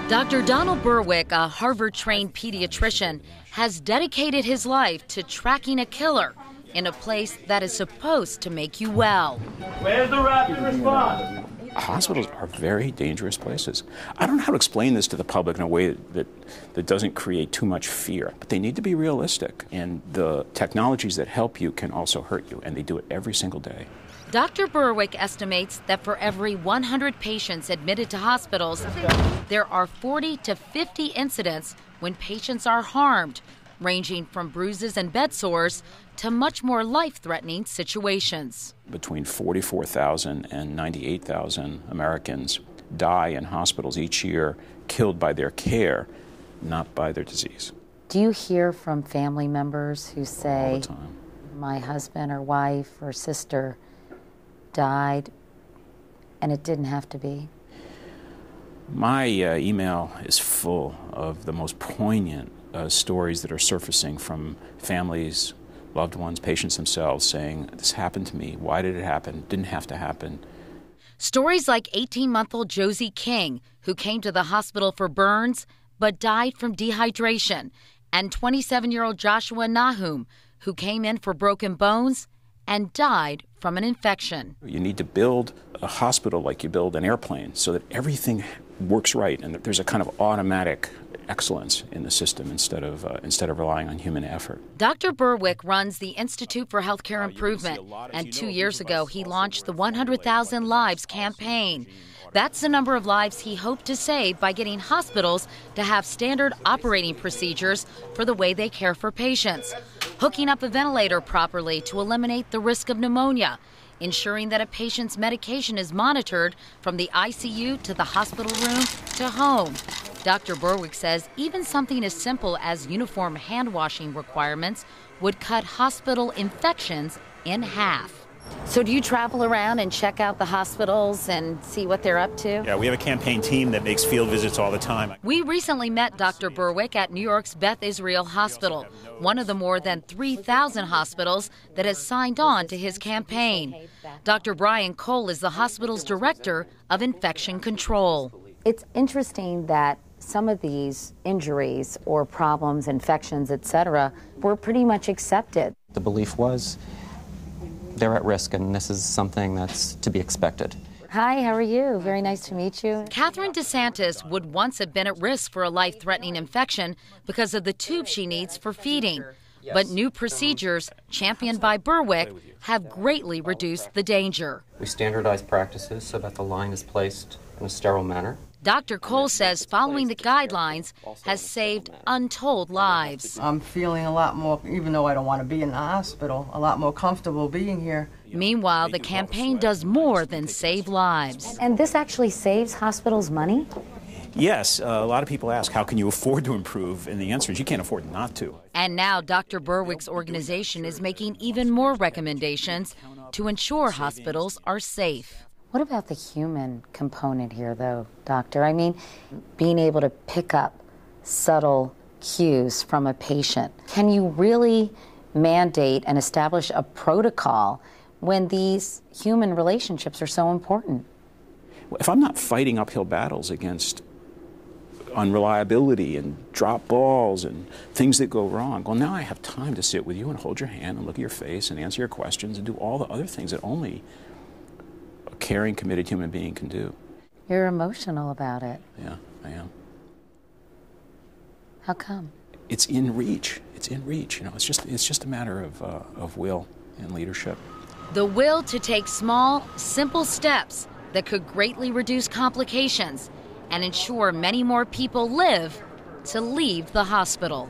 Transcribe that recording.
Dr. Donald Berwick, a Harvard-trained pediatrician, has dedicated his life to tracking a killer in a place that is supposed to make you well. Where's the rapid response? Hospitals are very dangerous places. I don't know how to explain this to the public in a way that doesn't create too much fear, but they need to be realistic. And the technologies that help you can also hurt you, and they do it every single day. Dr. Berwick estimates that for every 100 patients admitted to hospitals, there are 40 to 50 incidents when patients are harmed, ranging from bruises and bed sores to much more life-threatening situations. Between 44,000 and 98,000 Americans die in hospitals each year, killed by their care, not by their disease. Do you hear from family members who say, all the time, my husband or wife or sister died and it didn't have to be? My email is full of the most poignant stories that are surfacing from families, loved ones, patients themselves saying, this happened to me, why did it happen, didn't have to happen. Stories like 18-month-old Josie King, who came to the hospital for burns but died from dehydration, and 27-year-old Joshua Nahum, who came in for broken bones and died from an infection. You need to build a hospital like you build an airplane so that everything works right and that there's a kind of automatic excellence in the system instead of relying on human effort. Dr. Berwick runs the Institute for Healthcare Improvement, and 2 years ago he launched the 100,000 Lives campaign. That's the number of lives he hoped to save by getting hospitals to have standard operating procedures for the way they care for patients, hooking up a ventilator properly to eliminate the risk of pneumonia, ensuring that a patient's medication is monitored from the ICU to the hospital room to home. Dr. Berwick says even something as simple as uniform hand washing requirements would cut hospital infections in half. So do you travel around and check out the hospitals and see what they're up to? Yeah, we have a campaign team that makes field visits all the time. We recently met Dr. Berwick at New York's Beth Israel Hospital, one of the more than 3,000 hospitals that has signed on to his campaign. Dr. Brian Cole is the hospital's director of infection control. It's interesting that some of these injuries or problems, infections, etc., were pretty much accepted. The belief was they're at risk, and this is something that's to be expected. Hi, how are you? Very nice to meet you. Catherine DeSantis would once have been at risk for a life-threatening infection because of the tube she needs for feeding. But new procedures, championed by Berwick, have greatly reduced the danger. We standardize practices so that the line is placed in a sterile manner. Dr. Cole says following the guidelines has saved untold lives. I'm feeling a lot more, even though I don't want to be in the hospital, a lot more comfortable being here. Meanwhile, the campaign does more than save lives. And this actually saves hospitals money? Yes, a lot of people ask, how can you afford to improve? And the answer is you can't afford not to. And now Dr. Berwick's organization is making even more recommendations to ensure hospitals are safe. What about the human component here, though, doctor? I mean, being able to pick up subtle cues from a patient. Can you really mandate and establish a protocol when these human relationships are so important? If I'm not fighting uphill battles against unreliability and drop balls and things that go wrong, well, now I have time to sit with you and hold your hand and look at your face and answer your questions and do all the other things that only a caring, committed human being can do. You're emotional about it. Yeah, I am. How come? It's in reach. It's in reach. You know, it's just a matter of will and leadership. The will to take small, simple steps that could greatly reduce complications and ensure many more people live to leave the hospital.